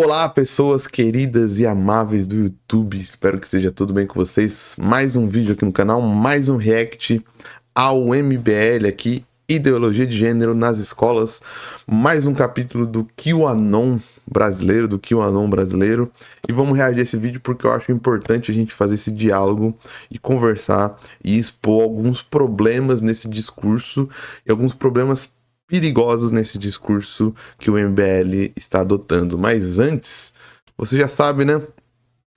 Olá, pessoas queridas e amáveis do YouTube, espero que seja tudo bem com vocês. Mais um vídeo aqui no canal, mais um react ao MBL aqui, Ideologia de Gênero nas Escolas, mais um capítulo do QAnon brasileiro, e vamos reagir a esse vídeo porque eu acho importante a gente fazer esse diálogo e conversar e expor alguns problemas nesse discurso e alguns problemas perigosos nesse discurso que o MBL está adotando. Mas antes, você já sabe, né?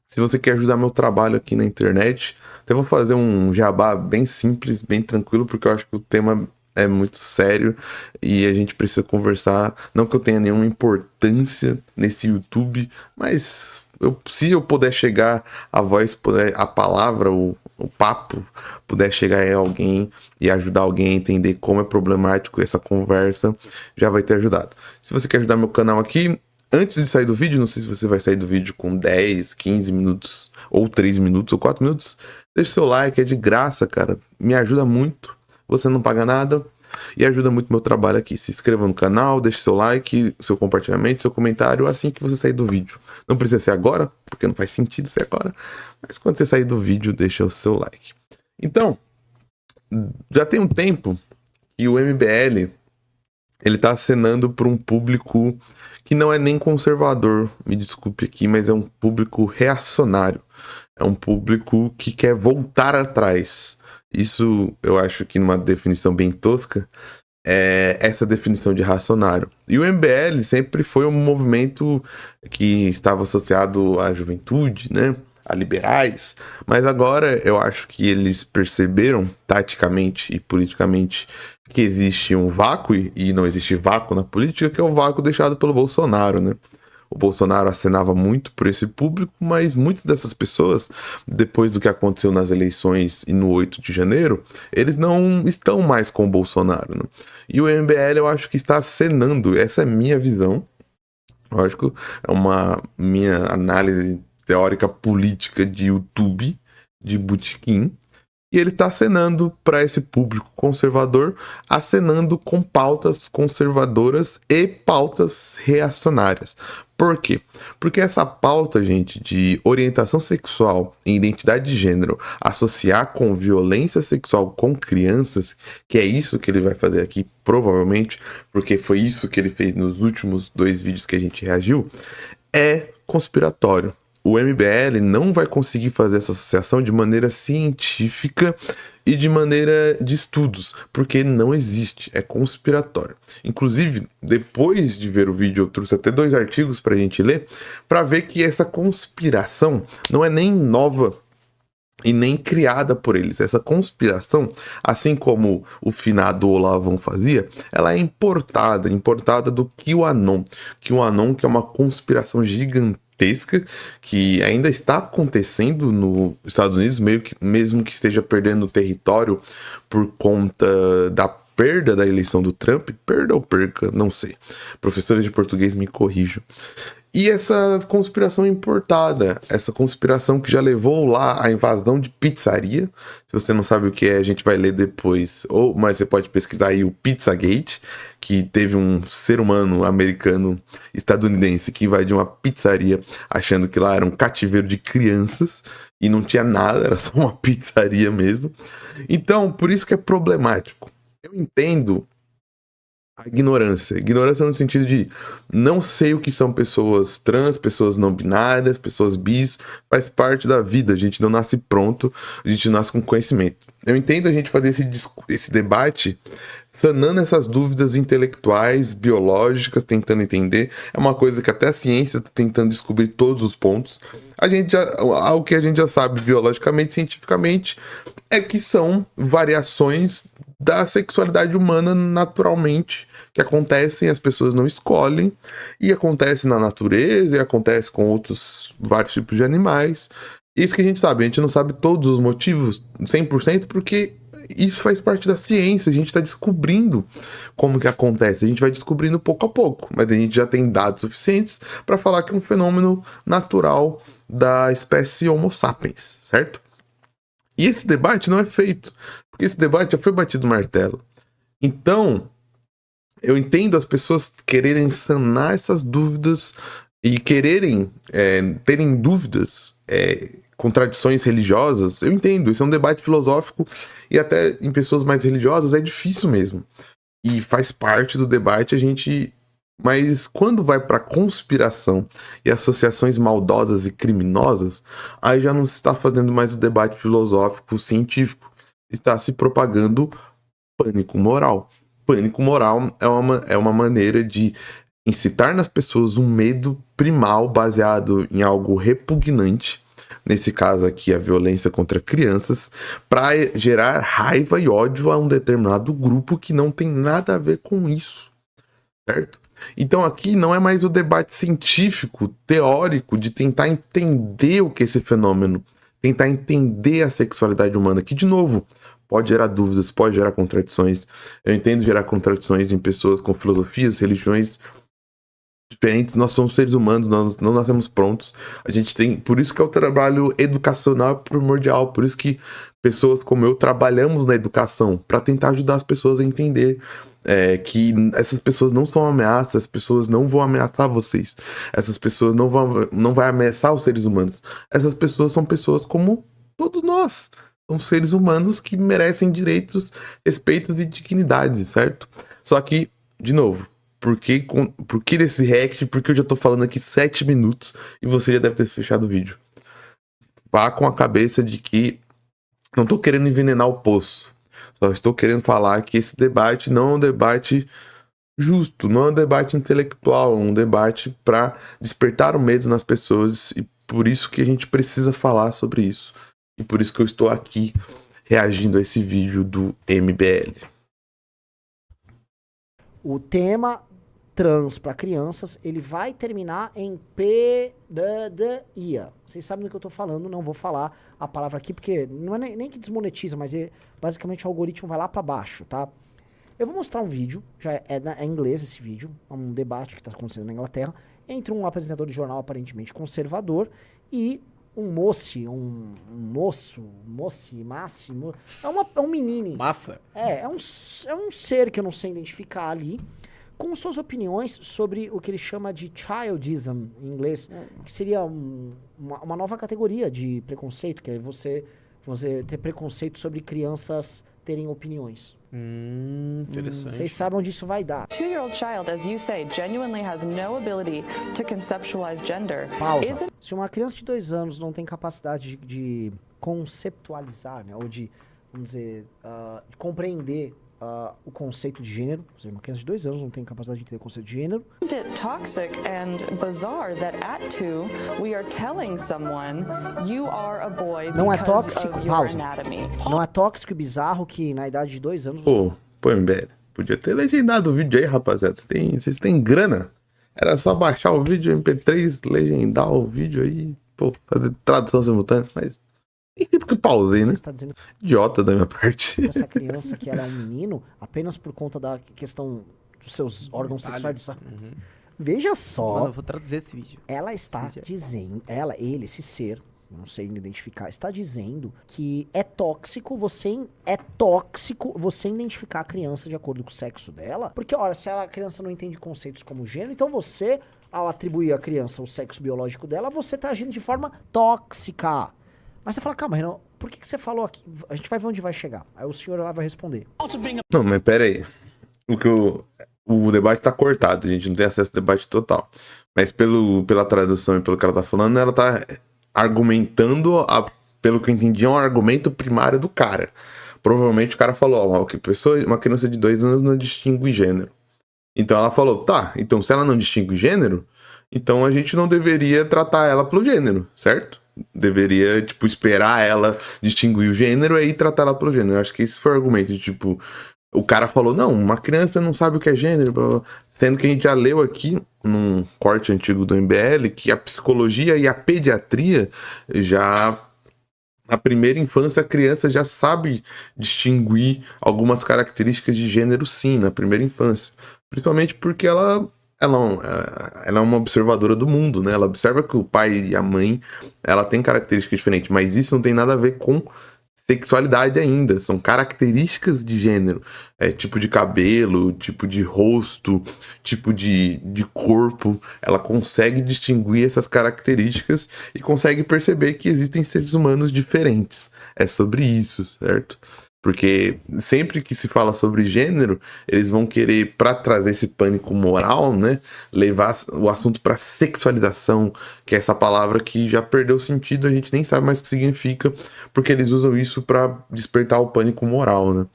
Se você quer ajudar meu trabalho aqui na internet, eu vou fazer um jabá bem simples, bem tranquilo, porque eu acho que o tema é muito sério e a gente precisa conversar. Não que eu tenha nenhuma importância nesse YouTube, mas se eu puder chegar, a voz, a palavra, o papo, puder chegar a alguém e ajudar alguém a entender como é problemático essa conversa, já vai ter ajudado. Se você quer ajudar meu canal aqui, antes de sair do vídeo, não sei se você vai sair do vídeo com 10, 15 minutos, ou 3 minutos, ou 4 minutos, deixa seu like, é de graça, cara. Me ajuda muito, você não paga nada e ajuda muito meu trabalho aqui. Se inscreva no canal, deixe seu like, seu compartilhamento, seu comentário assim que você sair do vídeo. Não precisa ser agora, porque não faz sentido ser agora, mas quando você sair do vídeo, deixa o seu like. Então, já tem um tempo que o MBL ele tá acenando para um público que não é nem conservador, me desculpe aqui, mas é um público reacionário. É um público que quer voltar atrás. Isso eu acho que numa definição bem tosca é essa definição de reacionário. E o MBL sempre foi um movimento que estava associado à juventude, né? A liberais, mas agora eu acho que eles perceberam taticamente e politicamente que existe um vácuo, e não existe vácuo na política, que é o vácuo deixado pelo Bolsonaro, né? O Bolsonaro acenava muito por esse público, mas muitas dessas pessoas, depois do que aconteceu nas eleições e no 8 de janeiro, eles não estão mais com o Bolsonaro, né? E o MBL eu acho que está acenando, essa é a minha visão, lógico, é uma minha análise teórica política de YouTube, de botequim, e ele está acenando para esse público conservador, acenando com pautas conservadoras e pautas reacionárias. Por quê? Porque essa pauta, gente, de orientação sexual e identidade de gênero, associar com violência sexual com crianças, que é isso que ele vai fazer aqui, provavelmente, porque foi isso que ele fez nos últimos 2 vídeos que a gente reagiu, é conspiratório. O MBL não vai conseguir fazer essa associação de maneira científica e de maneira de estudos, porque não existe, é conspiratório. Inclusive, depois de ver o vídeo, eu trouxe até 2 artigos para a gente ler, para ver que essa conspiração não é nem nova e nem criada por eles. Essa conspiração, assim como o finado Olavão fazia, ela é importada do QAnon. QAnon, que é uma conspiração gigantesca que ainda está acontecendo nos Estados Unidos, mesmo que esteja perdendo território por conta da perda da eleição do Trump. Perda ou perca, não sei. Professores de português me corrijam. E essa conspiração importada, essa conspiração que já levou lá à invasão de pizzaria. Se você não sabe o que é, a gente vai ler depois, mas você pode pesquisar aí o Pizzagate, que teve um ser humano americano estadunidense que invadiu uma pizzaria achando que lá era um cativeiro de crianças e não tinha nada, era só uma pizzaria mesmo. Então, por isso que é problemático. Eu entendo a ignorância no sentido de não sei o que são pessoas trans, pessoas não binárias, pessoas bis, faz parte da vida, a gente não nasce pronto, a gente nasce com conhecimento. Eu entendo a gente fazer esse debate sanando essas dúvidas intelectuais, biológicas, tentando entender, é uma coisa que até a ciência está tentando descobrir todos os pontos. O que a gente já sabe biologicamente, cientificamente, é que são variações da sexualidade humana naturalmente, que acontecem, as pessoas não escolhem, e acontece na natureza, e acontece com outros vários tipos de animais. Isso que a gente não sabe todos os motivos 100%, porque isso faz parte da ciência, a gente está descobrindo como que acontece, a gente vai descobrindo pouco a pouco, mas a gente já tem dados suficientes para falar que é um fenômeno natural da espécie Homo sapiens, certo? E esse debate não é feito, porque esse debate já foi batido no martelo. Então, eu entendo as pessoas quererem sanar essas dúvidas e quererem, terem dúvidas, contradições religiosas, eu entendo, isso é um debate filosófico e até em pessoas mais religiosas é difícil mesmo. E faz parte do debate a gente... Mas quando vai para conspiração e associações maldosas e criminosas, aí já não se está fazendo mais o debate filosófico científico. Está se propagando pânico moral. Pânico moral é uma maneira de incitar nas pessoas um medo primal baseado em algo repugnante, nesse caso aqui a violência contra crianças, para gerar raiva e ódio a um determinado grupo que não tem nada a ver com isso, certo? Então aqui não é mais o debate científico, teórico, de tentar entender o que é esse fenômeno, tentar entender a sexualidade humana, que de novo pode gerar dúvidas, pode gerar contradições. Eu entendo gerar contradições em pessoas com filosofias, religiões diferentes. Nós somos seres humanos, nós não nascemos prontos. A gente tem, por isso que é o trabalho educacional primordial, por isso que pessoas como eu trabalhamos na educação para tentar ajudar as pessoas a entender que essas pessoas não são ameaças, as pessoas não vão ameaçar vocês, essas pessoas não vão ameaçar os seres humanos. Essas pessoas são pessoas como todos nós. São seres humanos que merecem direitos, respeitos e dignidade, certo? Só que, de novo, por que desse react? Porque eu já tô falando aqui 7 minutos e você já deve ter fechado o vídeo. Vá com a cabeça de que não tô querendo envenenar o poço. Só estou querendo falar que esse debate não é um debate justo, não é um debate intelectual, é um debate para despertar o medo nas pessoas e por isso que a gente precisa falar sobre isso. E por isso que eu estou aqui reagindo a esse vídeo do MBL. O tema trans para crianças, ele vai terminar em pedofilia. Vocês sabem do que eu tô falando, não vou falar a palavra aqui, porque não é nem que desmonetiza, mas basicamente o algoritmo vai lá para baixo, tá? Eu vou mostrar um vídeo, já é em inglês esse vídeo, é um debate que tá acontecendo na Inglaterra, entre um apresentador de jornal aparentemente conservador e um é um menino. Massa. É um ser que eu não sei identificar ali, com suas opiniões sobre o que ele chama de childism, em inglês, que seria uma nova categoria de preconceito, que é você ter preconceito sobre crianças terem opiniões. Interessante. Vocês sabem onde isso vai dar. 2-year-old child, as you say, genuinely has no ability to conceptualize gender. Pausa. Se uma criança de 2 anos não tem capacidade de conceptualizar, né, ou de, vamos dizer, de compreender o conceito de gênero, ou seja, uma criança de 2 anos não tem capacidade de entender o conceito de gênero. Isn't it toxic and bizarre that at 2 we are telling someone you are a boy Não é because tóxico, of your pausa. anatomy? Não é tóxico e bizarro que na idade de 2 anos... Pô, MBL, podia ter legendado o vídeo aí, rapaziada. Vocês têm grana? Era só baixar o vídeo MP3, legendar o vídeo aí, pô, fazer tradução simultânea, mas... Nem sei porque eu pausei, né? Você está dizendo Idiota da minha parte. que essa criança que ela é um menino apenas por conta da questão dos seus órgãos sexuais. Veja só. Mano, eu vou traduzir esse vídeo. Ela está dizendo, esse ser, não sei ainda identificar, está dizendo que é tóxico você identificar a criança de acordo com o sexo dela. Porque, ora, se a criança não entende conceitos como gênero, então você, ao atribuir à criança o sexo biológico dela, você está agindo de forma tóxica. Mas você fala, calma, Renan, por que você falou aqui? A gente vai ver onde vai chegar. Aí o senhor lá vai responder. Não, mas pera aí. O debate tá cortado, a gente não tem acesso ao debate total. Mas pela tradução e pelo que ela tá falando, ela tá argumentando, pelo que eu entendi, é um argumento primário do cara. Provavelmente o cara falou, uma criança de 2 anos não distingue gênero. Então ela falou, tá, então se ela não distingue gênero, então a gente não deveria tratar ela pelo gênero, certo? Deveria, tipo, esperar ela distinguir o gênero e aí tratar ela pelo gênero. Eu acho que esse foi o argumento, de, tipo, o cara falou, não, uma criança não sabe o que é gênero, blá, blá. Sendo que a gente já leu aqui, num corte antigo do MBL, que a psicologia e a pediatria já... Na primeira infância, a criança já sabe distinguir algumas características de gênero, sim, na primeira infância. Principalmente porque ela é uma observadora do mundo, né? Ela observa que o pai e a mãe, ela tem características diferentes, mas isso não tem nada a ver com sexualidade ainda, são características de gênero. Tipo de cabelo, tipo de rosto, tipo de corpo. Ela consegue distinguir essas características e consegue perceber que existem seres humanos diferentes. É sobre isso, certo? Porque sempre que se fala sobre gênero, eles vão querer, para trazer esse pânico moral, né, levar o assunto para sexualização, que é essa palavra que já perdeu sentido, a gente nem sabe mais o que significa, porque eles usam isso para despertar o pânico moral, né?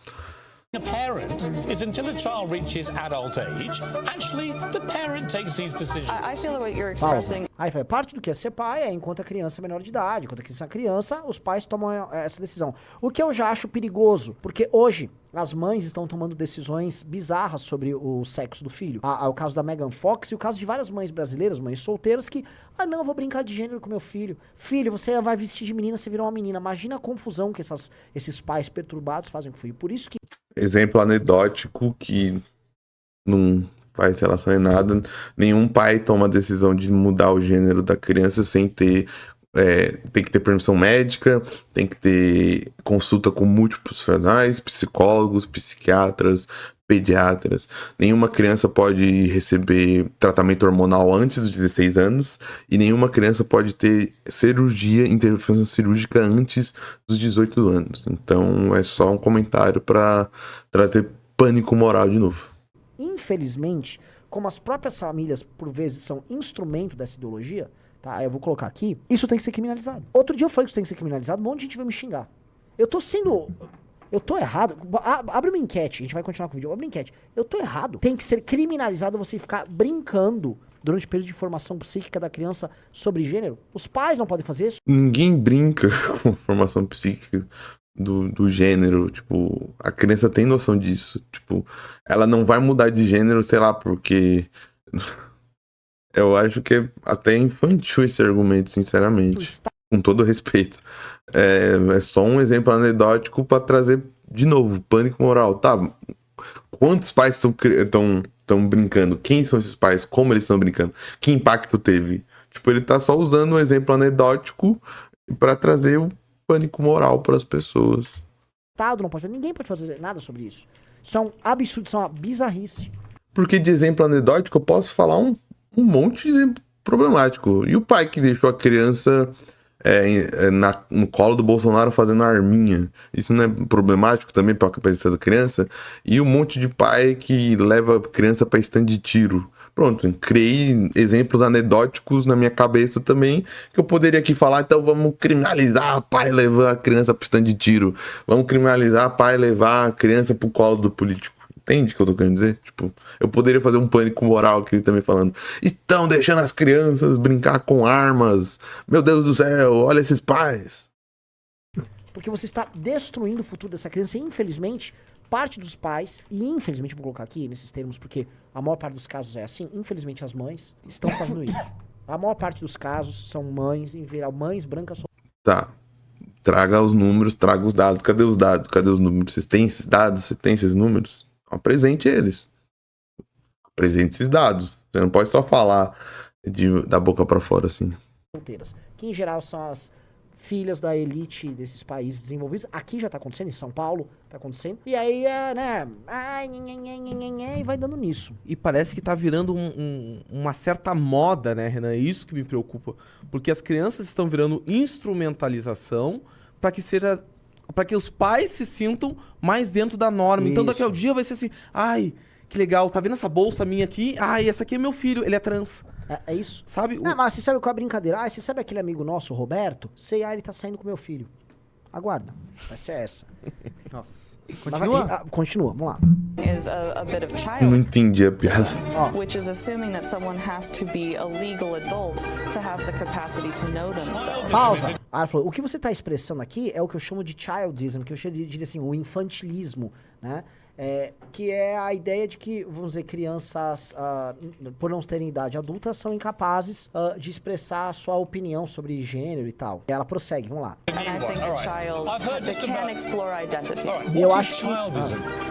A parent is until a child reaches adult age, actually the parent takes these decisions. I feel what you're Pausa. expressing. Aí fala, parte do que é ser pai é enquanto a criança é menor de idade, enquanto a criança é criança, os pais tomam essa decisão. O que eu já acho perigoso, porque hoje as mães estão tomando decisões bizarras sobre o sexo do filho. O caso da Megan Fox e o caso de várias mães brasileiras, mães solteiras, que, não, eu vou brincar de gênero com meu filho. Filho, você vai vestir de menina, você virou uma menina. Imagina a confusão que esses pais perturbados fazem com o filho. Por isso que Exemplo anedótico que não faz relação em nada. Nenhum pai toma a decisão de mudar o gênero da criança sem ter... tem que ter permissão médica, tem que ter consulta com múltiplos profissionais, psicólogos, psiquiatras, pediatras. Nenhuma criança pode receber tratamento hormonal antes dos 16 anos e nenhuma criança pode ter intervenção cirúrgica antes dos 18 anos. Então é só um comentário para trazer pânico moral de novo. infelizmente, como as próprias famílias, por vezes, são instrumento dessa ideologia, tá? Eu vou colocar aqui, isso tem que ser criminalizado. Outro dia eu falei que isso tem que ser criminalizado, um monte de gente vai me xingar. Eu tô errado. Abre uma enquete, a gente vai continuar com o vídeo. Abre uma enquete. Eu tô errado. Tem que ser criminalizado você ficar brincando durante o período de formação psíquica da criança sobre gênero. Os pais não podem fazer isso. Ninguém brinca com formação psíquica do gênero. Tipo, a criança tem noção disso. Tipo, ela não vai mudar de gênero, sei lá, porque... Eu acho que é até infantil esse argumento, sinceramente. Com todo respeito. É só um exemplo anedótico pra trazer, de novo, pânico moral. Tá, quantos pais estão brincando? Quem são esses pais? Como eles estão brincando? Que impacto teve? Tipo, ele tá só usando um exemplo anedótico pra trazer o pânico moral pras pessoas. O Estado não pode fazer, ninguém pode fazer nada sobre isso. Isso é um absurdo, isso é uma bizarrice. Porque de exemplo anedótico eu posso falar um monte de exemplo problemático. E o pai que deixou a criança no colo do Bolsonaro fazendo arminha, isso não é problemático também para a cabeça da criança? E um monte de pai que leva a criança para stand de tiro. Pronto, criei exemplos anedóticos na minha cabeça também, que eu poderia aqui falar, então vamos criminalizar pai levar a criança para stand de tiro, vamos criminalizar pai levar a criança pro colo do político. Entende o que eu tô querendo dizer? Tipo, eu poderia fazer um pânico moral aqui também falando, estão deixando as crianças brincar com armas, meu Deus do céu, olha esses pais. Porque você está destruindo o futuro dessa criança e, infelizmente, parte dos pais, e infelizmente vou colocar aqui nesses termos porque a maior parte dos casos é assim, infelizmente as mães estão fazendo isso. A maior parte dos casos são mães, em geral, mães brancas. Tá, traga os números, traga os dados, cadê os dados, cadê os números? Vocês têm esses dados, você tem esses números? Apresente eles. Apresente esses dados. Você não pode só falar da boca pra fora, assim. Solteiras, que em geral são as filhas da elite desses países desenvolvidos. Aqui já tá acontecendo, em São Paulo tá acontecendo. E aí, né, e vai dando nisso. E parece que tá virando uma certa moda, né, Renan? É isso que me preocupa. Porque as crianças estão virando instrumentalização para que os pais se sintam mais dentro da norma. Então daqui ao dia vai ser assim, ai, que legal, tá vendo essa bolsa minha aqui? Ai, essa aqui é meu filho, ele é trans. É isso. Sabe? Não, mas você sabe qual é a brincadeira? Você sabe aquele amigo nosso, o Roberto? Sei, ele tá saindo com meu filho. Aguarda, vai ser essa. Nossa. Continua? Continua, vamos lá. Is a bit of Eu não child, entendi a piada. which is assuming that someone has to be a legal adult to have the capacity to know themselves. Pausa. Ela falou, o que você tá expressando aqui é o que eu chamo de childism, que eu chamo de assim, o infantilismo, né? Que é a ideia de que, vamos dizer, crianças, por não terem idade adulta, são incapazes de expressar a sua opinião sobre gênero e tal. Ela prossegue, vamos lá. And I think a child can explore identity. E eu acho que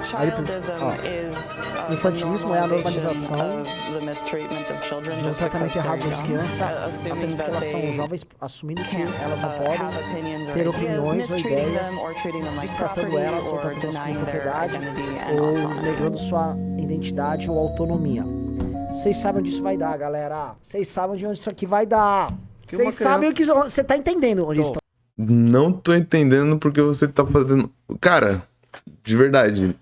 Childism is infantilismo é a normalização of the mistreatment of children de um just tratamento because errado they're das young, crianças, assuming apenas porque that elas são they jovens, assumindo que can't elas não have podem opinions or ter ideas, opiniões ou mistreating ideias, them or treating them like destratando property elas ou or tratando-as como denying their propriedade identity and ou autonomy. negando sua identidade ou autonomia. Vocês sabem onde isso vai dar, galera. Vocês sabem onde isso aqui vai dar. Que uma Vocês sabem o que criança- você tá entendendo onde isso tá. Não tô entendendo porque você tá fazendo. Cara, de verdade,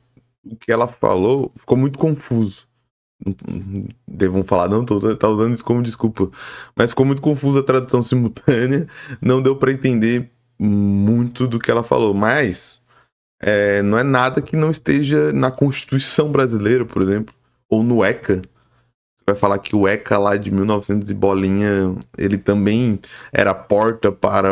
o que ela falou ficou muito confuso. Devam falar, não, tá usando isso como desculpa. Mas ficou muito confuso a tradução simultânea. Não deu pra entender muito do que ela falou. Mas não é nada que não esteja na Constituição brasileira, por exemplo, ou no ECA. Você vai falar que o ECA lá de 1900 e bolinha, ele também era a porta para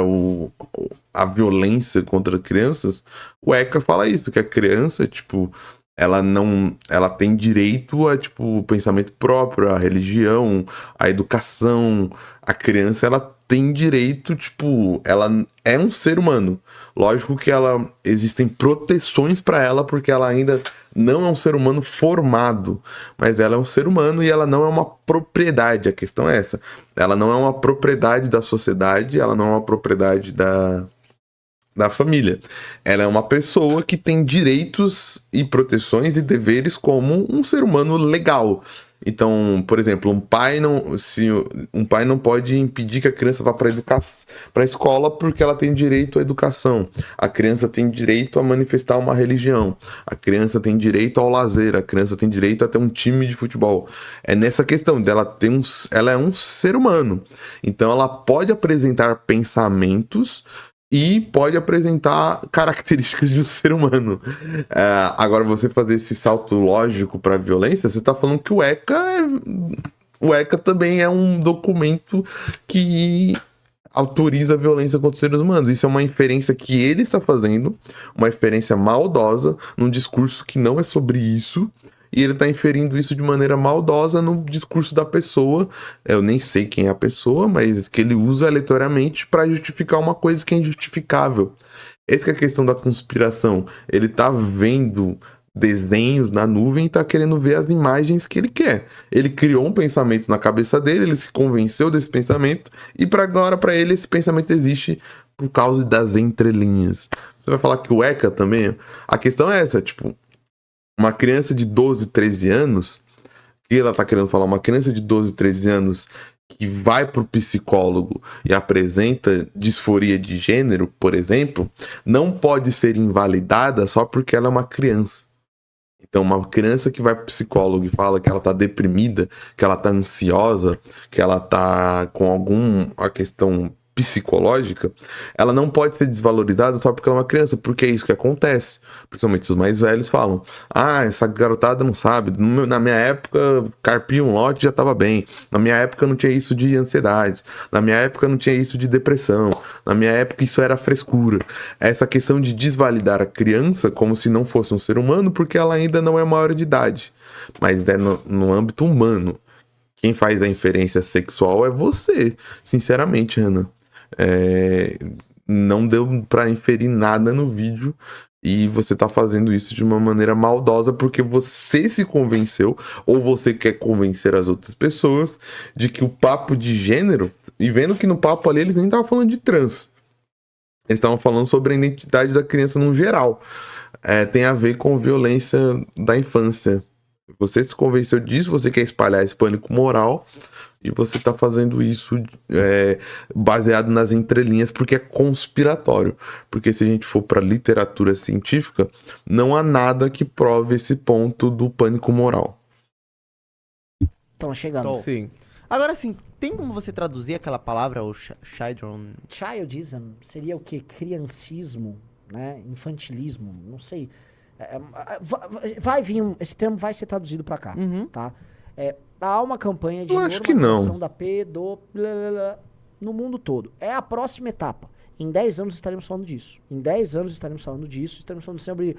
a violência contra crianças. O ECA fala isso, que a criança, tipo, ela tem direito a, tipo, o pensamento próprio, a religião, a educação. A criança, ela tem direito, tipo, ela é um ser humano. Lógico que existem proteções para ela, porque ela ainda não é um ser humano formado, mas ela é um ser humano e ela não é uma propriedade. A questão é essa. Ela não é uma propriedade da sociedade, ela não é uma propriedade da família. Ela é uma pessoa que tem direitos e proteções e deveres como um ser humano legal. Então, por exemplo, um pai não pode impedir que a criança vá para a escola porque ela tem direito à educação. A criança tem direito a manifestar uma religião. A criança tem direito ao lazer. A criança tem direito a ter um time de futebol. É nessa questão dela ela é um ser humano. Então, ela pode apresentar pensamentos e pode apresentar características de um ser humano. Agora, você fazer esse salto lógico para a violência, você está falando que o ECA também é um documento que autoriza a violência contra os seres humanos. Isso é uma inferência que ele está fazendo, uma inferência maldosa, num discurso que não é sobre isso. E ele tá inferindo isso de maneira maldosa no discurso da pessoa. Eu nem sei quem é a pessoa, mas que ele usa aleatoriamente para justificar uma coisa que é injustificável. Essa que é a questão da conspiração. Ele tá vendo desenhos na nuvem e tá querendo ver as imagens que ele quer. Ele criou um pensamento na cabeça dele, ele se convenceu desse pensamento, e agora para ele esse pensamento existe por causa das entrelinhas. Você vai falar que o ECA também? A questão é essa, tipo, uma criança de 12, 13 anos, que ela tá querendo falar, uma criança de 12, 13 anos que vai pro psicólogo e apresenta disforia de gênero, por exemplo, não pode ser invalidada só porque ela é uma criança. Então, uma criança que vai pro psicólogo e fala que ela tá deprimida, que ela tá ansiosa, que ela tá com alguma questão psicológica, ela não pode ser desvalorizada só porque ela é uma criança, porque é isso que acontece. Principalmente os mais velhos falam: essa garotada não sabe, na minha época carpia um lote já tava bem, na minha época não tinha isso de ansiedade, na minha época não tinha isso de depressão, na minha época isso era frescura. Essa questão de desvalidar a criança como se não fosse um ser humano porque ela ainda não é maior de idade, mas é no âmbito humano. Quem faz a inferência sexual é você, sinceramente, Ana. Não deu pra inferir nada no vídeo e você tá fazendo isso de uma maneira maldosa porque você se convenceu ou você quer convencer as outras pessoas de que o papo de gênero, e vendo que no papo ali eles nem estavam falando de trans, eles estavam falando sobre a identidade da criança no geral, tem a ver com violência da infância. Você se convenceu disso, você quer espalhar esse pânico moral e você tá fazendo isso baseado nas entrelinhas porque é conspiratório. Porque se a gente for pra literatura científica, não há nada que prove esse ponto do pânico moral. Estão chegando. Sim. Agora, assim, tem como você traduzir aquela palavra, o Childism seria o quê? Criancismo, né? Infantilismo, não sei. Vai vir esse termo vai ser traduzido pra cá, tá? Há uma campanha de Eu acho que normalização não. da no mundo todo. É a próxima etapa. Em 10 anos estaremos falando disso. Em 10 anos estaremos falando disso. Estaremos falando sobre...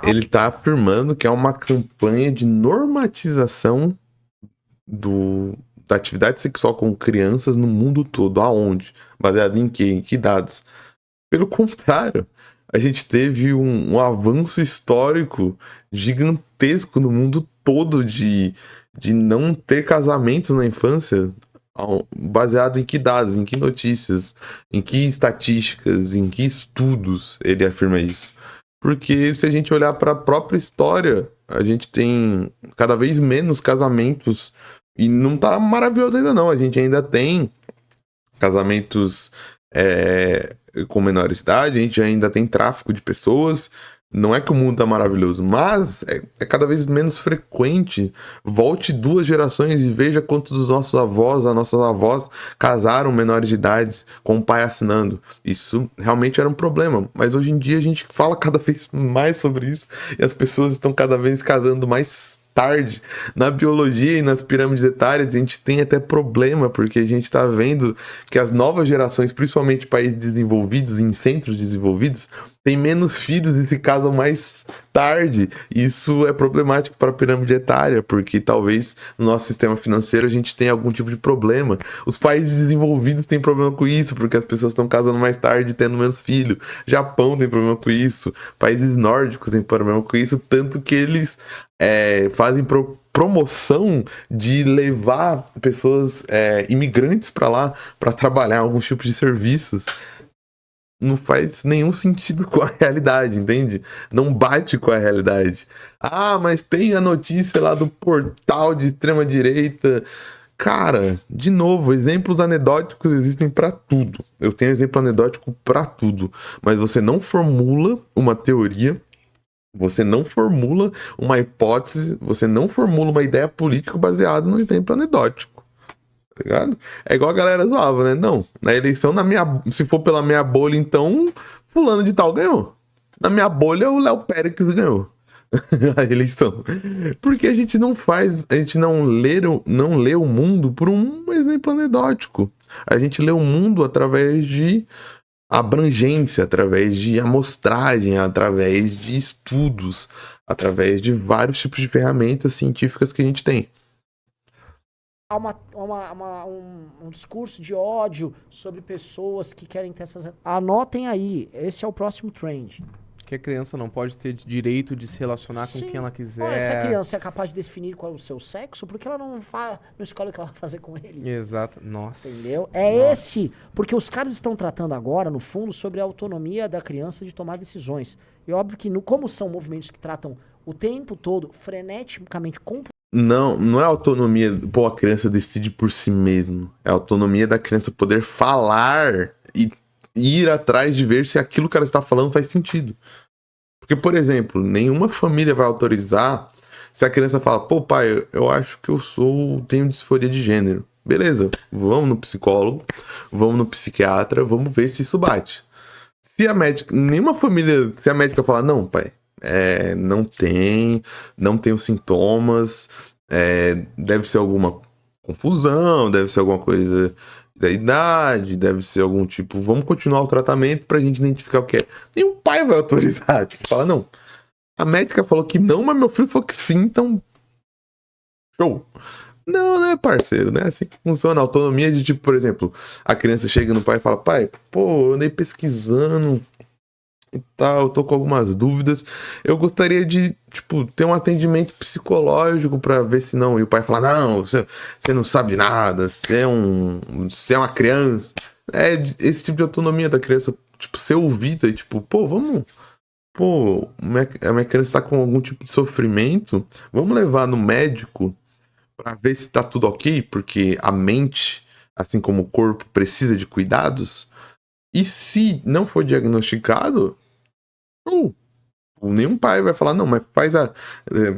Ele tá afirmando que é uma campanha de normatização da atividade sexual com crianças no mundo todo. Aonde? Baseado em quê? Em que dados? Pelo contrário, a gente teve um avanço histórico gigantesco no mundo todo de não ter casamentos na infância, baseado em que dados, em que notícias, em que estatísticas, em que estudos ele afirma isso. Porque se a gente olhar para a própria história, a gente tem cada vez menos casamentos e não tá maravilhoso ainda não. A gente ainda tem casamentos com menores de idade, a gente ainda tem tráfico de pessoas. Não é que o mundo tá maravilhoso, mas é cada vez menos frequente. Volte 2 gerações e veja quantos dos nossos avós, as nossas avós, casaram menores de idade com o pai assinando. Isso realmente era um problema, mas hoje em dia a gente fala cada vez mais sobre isso e as pessoas estão cada vez casando mais tarde. Na biologia e nas pirâmides etárias a gente tem até problema, porque a gente está vendo que as novas gerações, principalmente países desenvolvidos, em centros desenvolvidos, têm menos filhos e se casam mais tarde. Isso é problemático para a pirâmide etária, porque talvez no nosso sistema financeiro a gente tenha algum tipo de problema. Os países desenvolvidos têm problema com isso, porque as pessoas estão casando mais tarde e tendo menos filho. Japão tem problema com isso, países nórdicos têm problema com isso, tanto que eles fazem promoção de levar pessoas imigrantes para lá para trabalhar alguns tipos de serviços. Não faz nenhum sentido com a realidade, entende? Não bate com a realidade. Ah, mas tem a notícia lá do portal de extrema direita. Cara, de novo, exemplos anedóticos existem para tudo. Eu tenho exemplo anedótico para tudo, mas você não formula uma teoria, você não formula uma hipótese, você não formula uma ideia política baseada no exemplo anedótico. Tá ligado? É igual a galera zoava, né? Não, na eleição, se for pela minha bolha, então, fulano de tal ganhou. Na minha bolha, o Léo Pérez ganhou a eleição. Porque a gente não lê o mundo por um exemplo anedótico. A gente lê o mundo através de abrangência, através de amostragem, através de estudos, através de vários tipos de ferramentas científicas que a gente tem. Há um discurso de ódio sobre pessoas que querem ter essas... Anotem aí, esse é o próximo trend. Que a criança não pode ter direito de se relacionar Sim. com quem ela quiser. Olha, se a criança é capaz de definir qual é o seu sexo, por que ela não escolhe o que ela vai fazer com ele? Exato. Nossa. Entendeu? Esse. Porque os caras estão tratando agora, no fundo, sobre a autonomia da criança de tomar decisões. E óbvio que, como são movimentos que tratam o tempo todo, freneticamente, Não é autonomia, a criança decide por si mesmo. É a autonomia da criança poder falar e ir atrás de ver se aquilo que ela está falando faz sentido. Porque, por exemplo, nenhuma família vai autorizar se a criança fala, pô, pai, eu acho que tenho disforia de gênero. Beleza, vamos no psicólogo, vamos no psiquiatra, vamos ver se isso bate. Se a médica falar, não, pai, não tem os sintomas, deve ser alguma confusão, deve ser alguma coisa da idade, deve ser algum tipo, vamos continuar o tratamento pra gente identificar o que é. Nenhum pai vai autorizar, fala, não, a médica falou que não, mas meu filho falou que sim, então show. Não, né, parceiro, né? Assim que funciona a autonomia de, tipo, por exemplo, a criança chega no pai e fala, pai, pô, eu andei pesquisando e tal, eu tô com algumas dúvidas, eu gostaria de, tipo, ter um atendimento psicológico pra ver se não, e o pai fala, não, você não sabe nada, você é uma criança. É esse tipo de autonomia da criança, tipo, ser ouvida e tipo, a minha criança tá com algum tipo de sofrimento, vamos levar no médico pra ver se tá tudo ok, porque a mente, assim como o corpo, precisa de cuidados. E se não for diagnosticado, nenhum pai vai falar, não, mas faz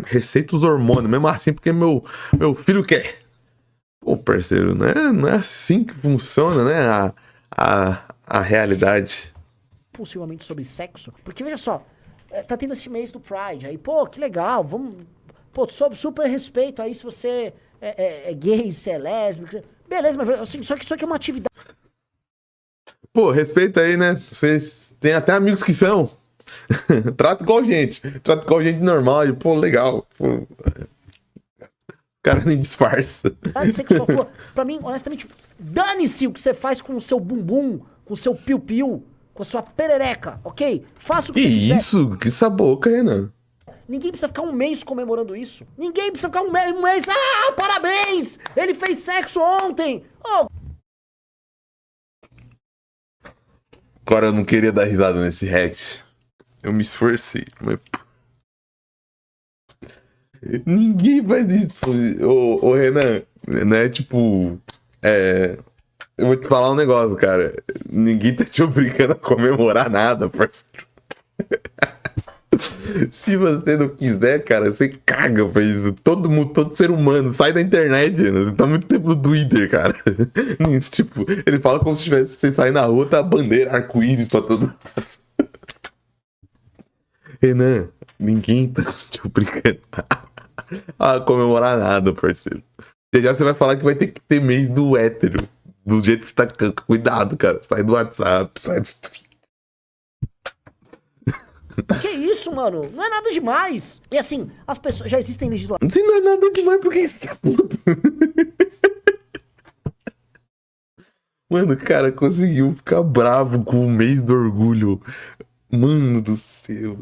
receita os hormônios, mesmo assim, porque meu filho quer. Pô, parceiro, né? Não é assim que funciona, né? A realidade. Possivelmente sobre sexo. Porque, veja só, tá tendo esse mês do Pride. Aí, pô, que legal, vamos... Pô, sob super respeito aí se você é gay, se é lésbico... Beleza, mas assim, só que isso aqui é uma atividade... Pô, respeita aí, né? Vocês têm até amigos que são. Trata igual gente. Trata igual gente normal. E, pô, legal. Pô. O cara nem disfarça. Sexual tua, pra mim, honestamente, dane-se o que você faz com o seu bumbum, com o seu piu-piu, com a sua perereca, ok? Faça o que Que você quiser. isso? Que essa boca, Renan. Ninguém precisa ficar um mês comemorando isso. Ninguém precisa ficar um mês. Ah, parabéns! Ele fez sexo ontem! Oh, Agora eu não queria dar risada nesse react. Eu me esforcei, mas... Ninguém faz isso. Ô, Renan, né? Tipo... Eu vou te falar um negócio, cara. Ninguém tá te obrigando a comemorar nada, parceiro. Se você não quiser, cara, você caga pra isso. Todo mundo, todo ser humano, sai da internet. Né? Você tá muito tempo no Twitter, cara. Tipo, ele fala como se tivesse, você sair na rua, tá a bandeira, arco-íris pra todo lado. Renan, ninguém tá te obrigando a comemorar nada, parceiro. Já você vai falar que vai ter que ter mês do hétero. Do jeito que você tá. Cuidado, cara. Sai do WhatsApp, sai do Twitter. que isso, mano? Não é nada demais. E assim, as pessoas. Já existem legislações. Se não é nada demais, por que você tá puto? Mano, o cara conseguiu ficar bravo com o mês do orgulho. Mano do céu.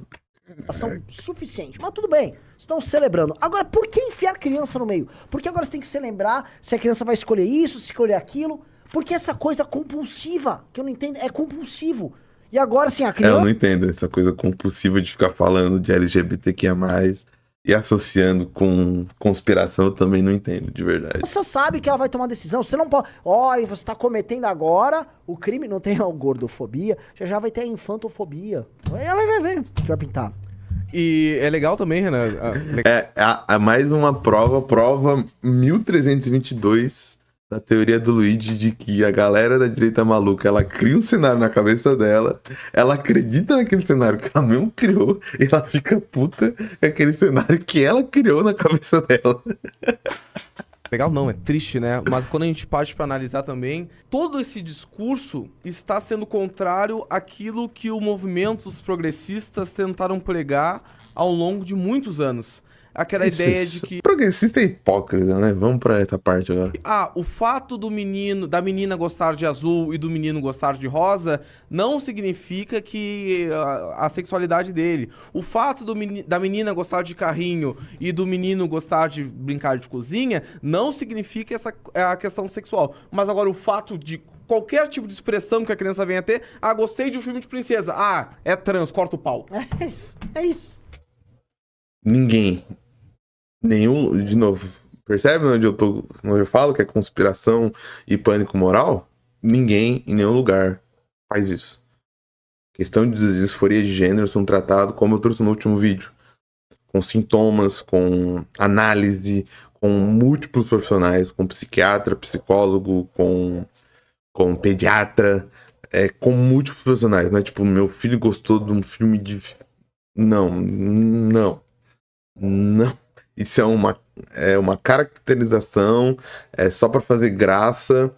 São suficiente. Mas tudo bem, estão celebrando. Agora, por que enfiar criança no meio? Porque agora você tem que se lembrar se a criança vai escolher isso, se escolher aquilo. Porque essa coisa compulsiva, que eu não entendo, é compulsivo. E agora, assim, a Eu criança... não entendo essa coisa compulsiva de ficar falando de LGBTQIA+, e associando com conspiração, eu também não entendo, de verdade. Você sabe que ela vai tomar decisão. Você não pode... Ó, você tá cometendo agora o crime. Não tem a gordofobia. Já vai ter a infantofobia. Ela vai ver o que vai pintar. E é legal também, Renan. É mais uma prova 1322 da teoria do Luigi de que a galera da direita maluca, ela cria um cenário na cabeça dela, ela acredita naquele cenário que ela mesmo criou, e ela fica puta com aquele cenário que ela criou na cabeça dela. Legal não, é triste, né? Mas quando a gente parte pra analisar também, todo esse discurso está sendo contrário àquilo que os movimentos progressistas tentaram pregar ao longo de muitos anos. Aquela ideia de que... Progressista é hipócrita, né? Vamos pra essa parte agora. o fato da menina gostar de azul e do menino gostar de rosa não significa que a sexualidade dele. O fato da menina gostar de carrinho e do menino gostar de brincar de cozinha não significa essa a questão sexual. Mas agora o fato de qualquer tipo de expressão que a criança venha a ter, gostei de um filme de princesa, é trans, corta o pau. É isso, é isso. Ninguém. Nenhum, de novo, percebe onde eu falo que é conspiração e pânico moral? Ninguém, em nenhum lugar, faz isso. Questão de disforia de gênero são tratados, como eu trouxe no último vídeo, com sintomas, com análise, com múltiplos profissionais, com psiquiatra, psicólogo, com pediatra, com múltiplos profissionais. Não é tipo, meu filho gostou de um filme de... Não. Isso é uma caracterização, só pra fazer graça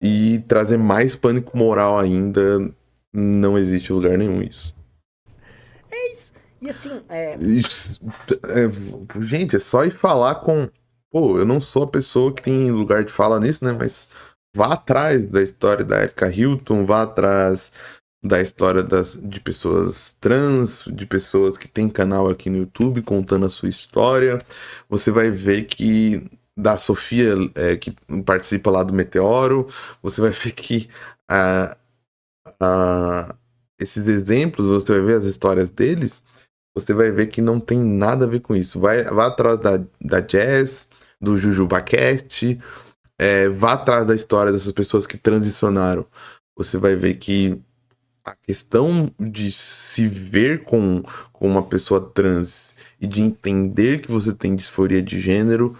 e trazer mais pânico moral ainda. Não existe lugar nenhum isso. É isso. E assim, gente, é só ir falar com... Pô, eu não sou a pessoa que tem lugar de fala nisso, né? Mas vá atrás da história da Erika Hilton, vá atrás da história de pessoas trans, de pessoas que têm canal aqui no YouTube contando a sua história. Você vai ver que da Sofia, que participa lá do Meteoro, você vai ver que esses exemplos, você vai ver as histórias deles, você vai ver que não tem nada a ver com isso. Vá atrás da Jazz, do Juju Baquete, vá atrás da história dessas pessoas que transicionaram. Você vai ver que a questão de se ver com uma pessoa trans e de entender que você tem disforia de gênero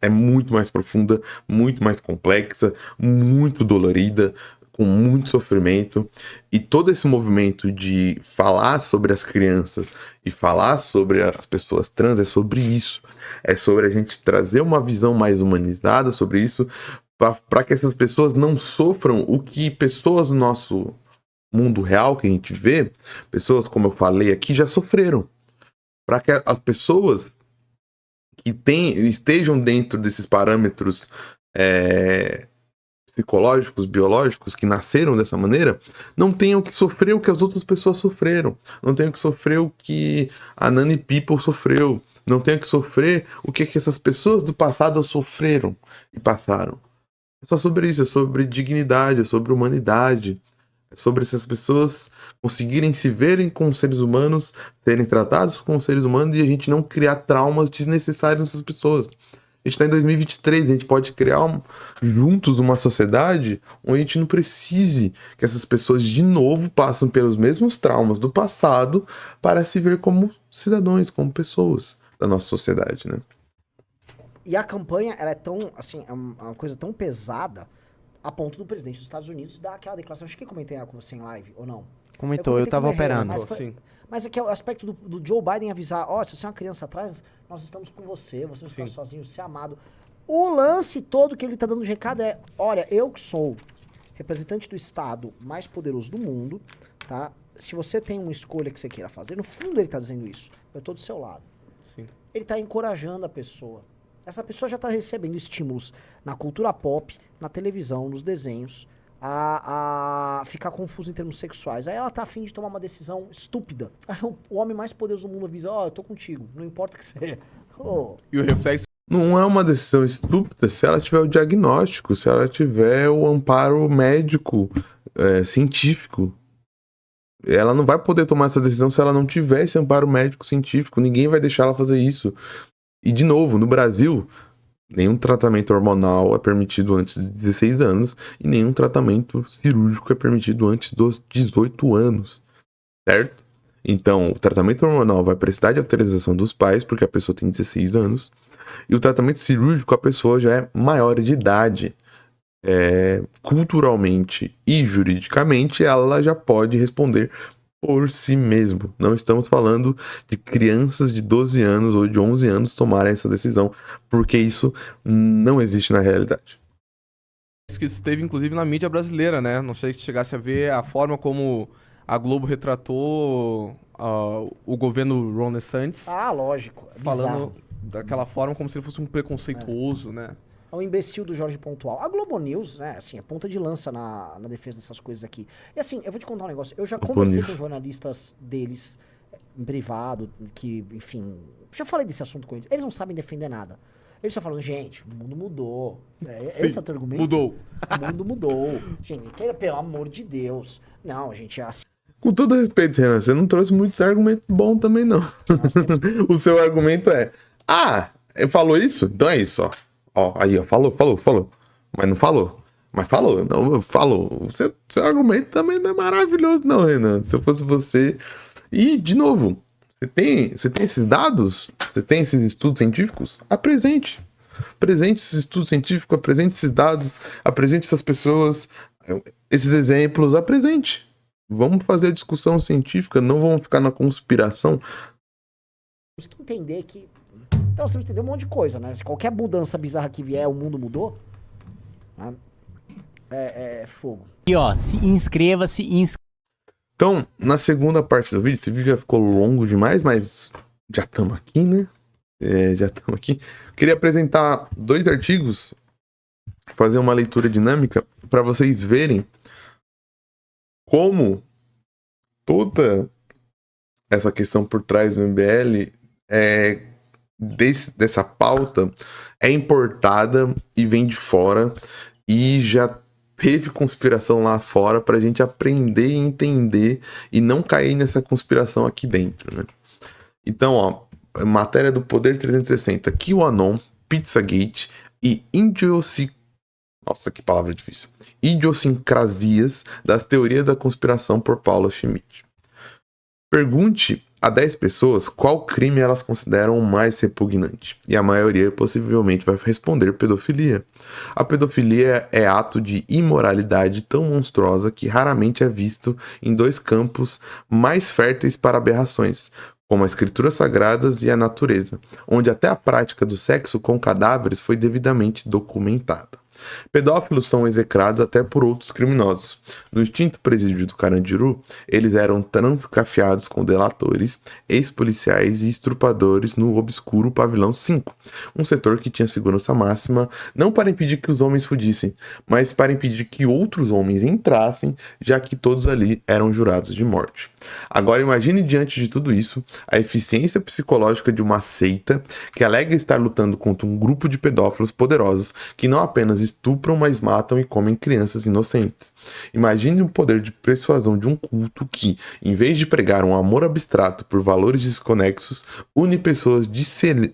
é muito mais profunda, muito mais complexa, muito dolorida, com muito sofrimento. E todo esse movimento de falar sobre as crianças e falar sobre as pessoas trans é sobre isso. É sobre a gente trazer uma visão mais humanizada sobre isso, para que essas pessoas não sofram o que pessoas no nosso mundo real que a gente vê, pessoas, como eu falei aqui, já sofreram. Para que as pessoas que estejam dentro desses parâmetros psicológicos, biológicos, que nasceram dessa maneira, não tenham que sofrer o que as outras pessoas sofreram, não tenham que sofrer o que a Nani People sofreu, não tenham que sofrer o que essas pessoas do passado sofreram e passaram. É só sobre isso, é sobre dignidade, é sobre humanidade, é sobre essas pessoas conseguirem se verem como seres humanos, serem tratados como seres humanos e a gente não criar traumas desnecessários nessas pessoas. A gente está em 2023, a gente pode criar juntos uma sociedade onde a gente não precise que essas pessoas de novo passem pelos mesmos traumas do passado para se ver como cidadãos, como pessoas da nossa sociedade, né? E a campanha, ela é tão, assim, é uma coisa tão pesada a ponto do presidente dos Estados Unidos dar aquela declaração. Acho que comentei com você em live, ou não? Comentou, eu tava operando. Mas é que é o aspecto do Joe Biden avisar, se você é uma criança atrás, nós estamos com você, você não está sozinho, você é amado. O lance todo que ele tá dando de recado é, olha, eu que sou representante do Estado mais poderoso do mundo, tá? Se você tem uma escolha que você queira fazer, no fundo ele tá dizendo isso, eu tô do seu lado. Sim. Ele tá encorajando a pessoa. Essa pessoa já tá recebendo estímulos na cultura pop, na televisão, nos desenhos, a ficar confuso em termos sexuais. Aí ela tá afim de tomar uma decisão estúpida. Aí o homem mais poderoso do mundo avisa, eu tô contigo, não importa o que seja. E o reflexo... Não é uma decisão estúpida se ela tiver o diagnóstico, se ela tiver o amparo médico, científico. Ela não vai poder tomar essa decisão se ela não tiver esse amparo médico científico. Ninguém vai deixar ela fazer isso. E, de novo, no Brasil, nenhum tratamento hormonal é permitido antes de 16 anos e nenhum tratamento cirúrgico é permitido antes dos 18 anos, certo? Então, o tratamento hormonal vai precisar de autorização dos pais, porque a pessoa tem 16 anos, e o tratamento cirúrgico, a pessoa já é maior de idade. Culturalmente e juridicamente, ela já pode responder por si mesmo. Não estamos falando de crianças de 12 anos ou de 11 anos tomarem essa decisão, porque isso não existe na realidade. Isso que esteve, inclusive, na mídia brasileira, né? Não sei se chegasse a ver a forma como a Globo retratou o governo Ron DeSantis. Ah, lógico. É falando bizarro. daquela forma como se ele fosse um preconceituoso, né? É um imbecil do Jorge Pontual. A Globo News, né, assim, é ponta de lança na defesa dessas coisas aqui. E assim, eu vou te contar um negócio. Eu já conversei com jornalistas deles, em privado, que, enfim... Já falei desse assunto com eles. Eles não sabem defender nada. Eles só falam, gente, o mundo mudou. Esse é o teu argumento? Mudou. O mundo mudou. Gente, pelo amor de Deus. Não, gente, é assim. Com todo respeito, Renan, você não trouxe muitos argumentos bons também, não. O seu argumento é... ele falou isso? Então é isso, ó. Aí, ó, falou. Mas não falou. Mas falou, não, falou. Seu argumento também não é maravilhoso, não, Renan. Se eu fosse você... E, de novo, você tem esses dados? Você tem esses estudos científicos? Apresente. Apresente esses estudos científicos, apresente esses dados, apresente essas pessoas, esses exemplos, apresente. Vamos fazer a discussão científica, não vamos ficar na conspiração. Temos que entender que... Então, nós temos que entender um monte de coisa, né? Se qualquer mudança bizarra que vier, o mundo mudou, né? É fogo. E ó, inscreva-se. Então, na segunda parte do vídeo, esse vídeo já ficou longo demais, mas já estamos aqui, né? Já estamos aqui. Queria apresentar 2 artigos, fazer uma leitura dinâmica, para vocês verem como toda essa questão por trás do MBL dessa pauta é importada e vem de fora e já teve conspiração lá fora pra gente aprender e entender e não cair nessa conspiração aqui dentro, né? Então, ó, matéria do Poder 360, QAnon, Pizzagate e nossa, que palavra difícil. Idiosincrasias das teorias da conspiração por Paula Schmidt. Pergunte a 10 pessoas qual crime elas consideram o mais repugnante. E a maioria possivelmente vai responder pedofilia. A pedofilia é ato de imoralidade tão monstruosa que raramente é visto em 2 campos mais férteis para aberrações, como as escrituras sagradas e a natureza, onde até a prática do sexo com cadáveres foi devidamente documentada. Pedófilos são execrados até por outros criminosos. No extinto presídio do Carandiru, eles eram trancafiados com delatores, ex-policiais e estrupadores no obscuro pavilhão 5, um setor que tinha segurança máxima não para impedir que os homens fugissem, mas para impedir que outros homens entrassem, já que todos ali eram jurados de morte. Agora imagine diante de tudo isso a eficiência psicológica de uma seita que alega estar lutando contra um grupo de pedófilos poderosos que não apenas estupram, mas matam e comem crianças inocentes. Imagine o poder de persuasão de um culto que, em vez de pregar um amor abstrato por valores desconexos, une pessoas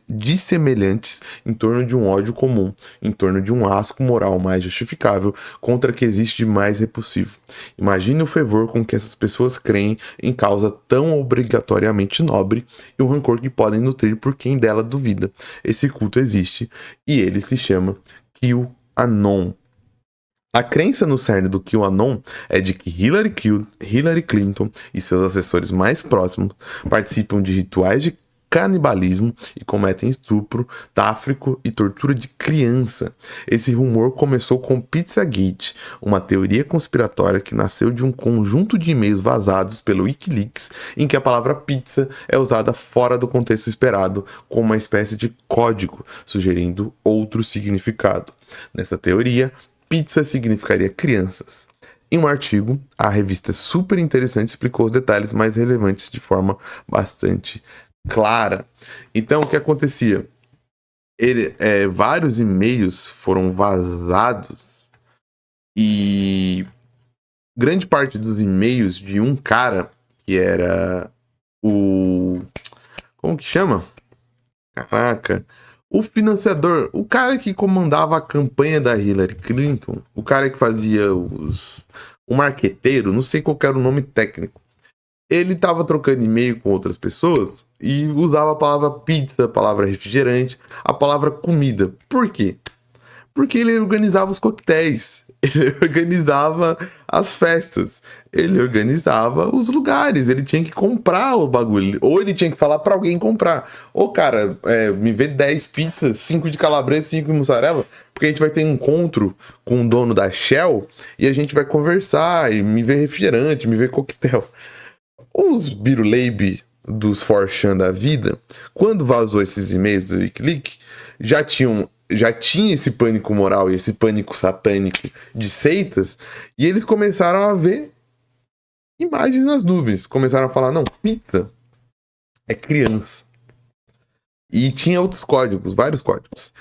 dissemelhantes em torno de um ódio comum, em torno de um asco moral mais justificável contra o que existe de mais repulsivo. Imagine o fervor com que essas pessoas creem em causa tão obrigatoriamente nobre e o rancor que podem nutrir por quem dela duvida. Esse culto existe e ele se chama QAnon. A crença no cerne do QAnon é de que Hillary Clinton e seus assessores mais próximos participam de rituais de canibalismo e cometem estupro, tráfico e tortura de criança. Esse rumor começou com Pizzagate, uma teoria conspiratória que nasceu de um conjunto de e-mails vazados pelo Wikileaks, em que a palavra pizza é usada fora do contexto esperado, como uma espécie de código, sugerindo outro significado. Nessa teoria, pizza significaria crianças. Em um artigo, a revista Super Interessante explicou os detalhes mais relevantes de forma bastante clara. Então, o que acontecia? Vários e-mails foram vazados e grande parte dos e-mails de um cara que era o... Como que chama? Caraca... O financiador, o cara que comandava a campanha da Hillary Clinton, o cara que fazia o marqueteiro, não sei qual era o nome técnico, ele tava trocando e-mail com outras pessoas e usava a palavra pizza, a palavra refrigerante, a palavra comida. Por quê? Porque ele organizava os coquetéis, ele organizava as festas, ele organizava os lugares, ele tinha que comprar o bagulho, ou ele tinha que falar pra alguém comprar. Ô cara, me vê 10 pizzas, 5 de calabresa, 5 de mussarela, porque a gente vai ter um encontro com o dono da Shell e a gente vai conversar, e me vê refrigerante, me vê coquetel. Os biruleibe dos 4chan da vida, quando vazou esses e-mails do Wikileaks, já tinha esse pânico moral e esse pânico satânico de seitas, e eles começaram a ver imagens nas nuvens, começaram a falar, não, pizza é criança. E tinha outros códigos, vários códigos.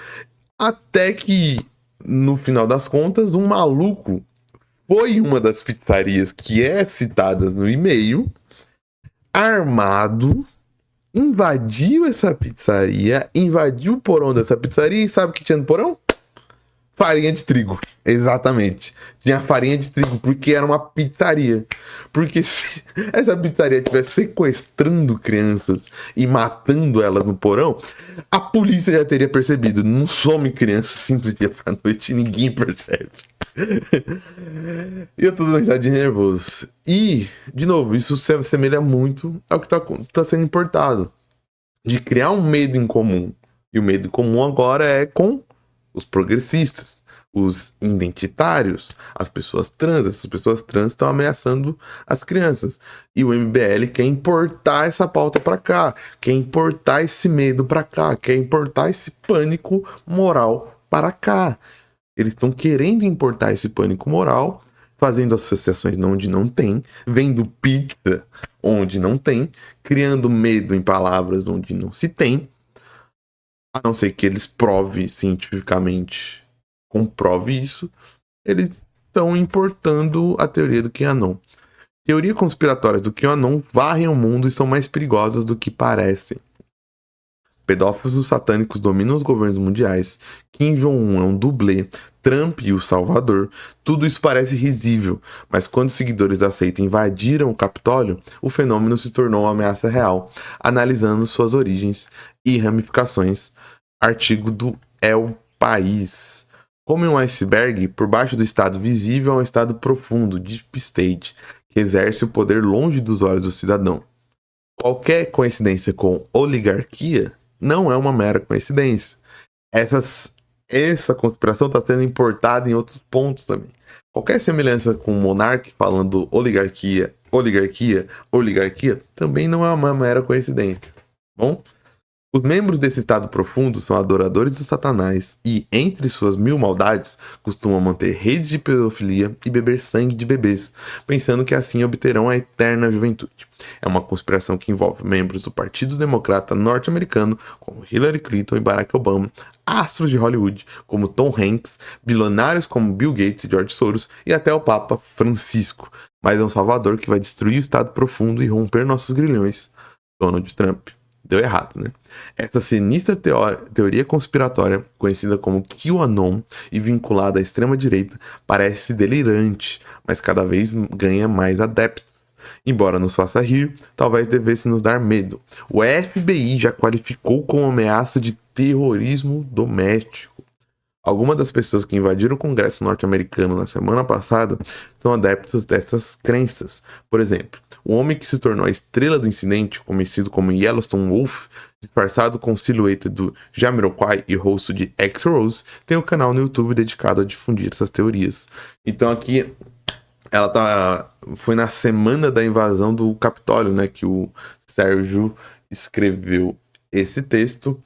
Até que, no final das contas, um maluco foi em uma das pizzarias que é citadas no e-mail, armado, invadiu essa pizzaria, invadiu o porão dessa pizzaria e sabe o que tinha no porão? Farinha de trigo, exatamente. Tinha farinha de trigo, porque era uma pizzaria. Porque se essa pizzaria estivesse sequestrando crianças e matando elas no porão, a polícia já teria percebido. Não some criança assim do dia pra noite e ninguém percebe. E eu tô dando risada de nervoso. E, de novo, isso se assemelha muito ao que tá sendo importado. De criar um medo em comum. E o medo comum agora é com os progressistas, os identitários, as pessoas trans. Essas pessoas trans estão ameaçando as crianças. E o MBL quer importar essa pauta pra cá. Quer importar esse medo pra cá. Quer importar esse pânico moral para cá. Eles estão querendo importar esse pânico moral, fazendo associações onde não tem, vendo pizza onde não tem, criando medo em palavras onde não se tem, a não ser que eles provem cientificamente, comprove isso, eles estão importando a teoria do QAnon. Teorias conspiratórias do QAnon varrem o mundo e são mais perigosas do que parecem. Pedófilos satânicos dominam os governos mundiais, Kim Jong-un é um dublê, Trump e o Salvador, tudo isso parece risível, mas quando os seguidores da seita invadiram o Capitólio, o fenômeno se tornou uma ameaça real, analisando suas origens e ramificações. Artigo do El País. Como em um iceberg, por baixo do estado visível há um estado profundo, deep state, que exerce o poder longe dos olhos do cidadão. Qualquer coincidência com oligarquia não é uma mera coincidência. Essas essa conspiração está sendo importada em outros pontos também. Qualquer semelhança com o monarca falando oligarquia, oligarquia, oligarquia, também não é uma mera coincidência. Bom, os membros desse estado profundo são adoradores do Satanás e, entre suas mil maldades, costumam manter redes de pedofilia e beber sangue de bebês, pensando que assim obterão a eterna juventude. É uma conspiração que envolve membros do Partido Democrata norte-americano, como Hillary Clinton e Barack Obama, astros de Hollywood, como Tom Hanks, bilionários como Bill Gates e George Soros, e até o Papa Francisco. Mas é um salvador que vai destruir o estado profundo e romper nossos grilhões. Donald Trump. Deu errado, né? Essa sinistra teoria conspiratória, conhecida como QAnon e vinculada à extrema-direita, parece delirante, mas cada vez ganha mais adeptos. Embora nos faça rir, talvez devesse nos dar medo. O FBI já qualificou como ameaça de terrorismo doméstico. Algumas das pessoas que invadiram o Congresso norte-americano na semana passada são adeptos dessas crenças. Por exemplo, o homem que se tornou a estrela do incidente, conhecido como Yellowstone Wolf, disfarçado com silhueta do Jamiroquai e rosto de X-Rose, tem um canal no YouTube dedicado a difundir essas teorias. Então aqui, foi na semana da invasão do Capitólio, né, que o Sérgio escreveu esse texto.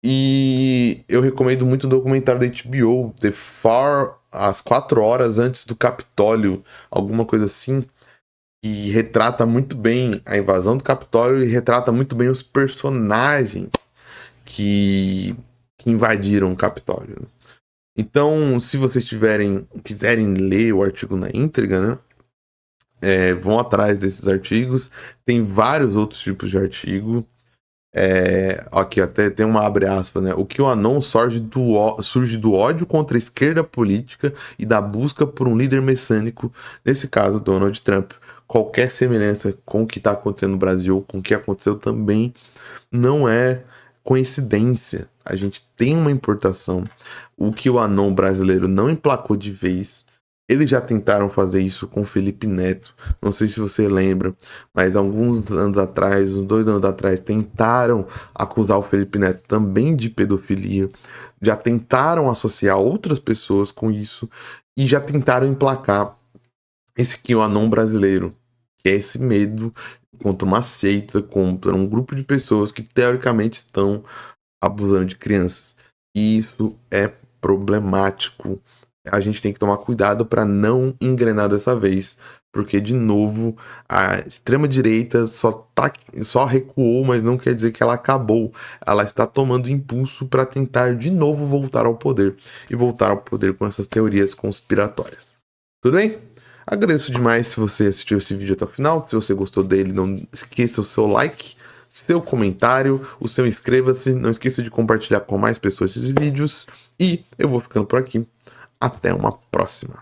E eu recomendo muito o documentário da HBO, The Far, às 4 horas antes do Capitólio, alguma coisa assim, que retrata muito bem a invasão do Capitólio e retrata muito bem os personagens que invadiram o Capitólio. Então, se vocês quiserem ler o artigo na íntegra, né, vão atrás desses artigos. Tem vários outros tipos de artigo. Aqui até tem uma abre aspas, né? O QAnon surge do ódio contra a esquerda política e da busca por um líder messiânico, nesse caso Donald Trump. Qualquer semelhança com o que está acontecendo no Brasil, com o que aconteceu também, não é coincidência. A gente tem uma importação. O QAnon brasileiro não emplacou de vez. Eles já tentaram fazer isso com Felipe Neto. Não sei se você lembra, mas alguns anos atrás, uns 2 anos atrás, tentaram acusar o Felipe Neto também de pedofilia. Já tentaram associar outras pessoas com isso e já tentaram emplacar esse QAnon brasileiro, que é esse medo contra uma seita, contra um grupo de pessoas que teoricamente estão abusando de crianças. E isso é problemático. A gente tem que tomar cuidado para não engrenar dessa vez, porque, de novo, a extrema-direita só recuou, mas não quer dizer que ela acabou. Ela está tomando impulso para tentar, de novo, voltar ao poder, e voltar ao poder com essas teorias conspiratórias. Tudo bem? Agradeço demais se você assistiu esse vídeo até o final. Se você gostou dele, não esqueça o seu like, seu comentário, o seu inscreva-se. Não esqueça de compartilhar com mais pessoas esses vídeos. E eu vou ficando por aqui. Até uma próxima.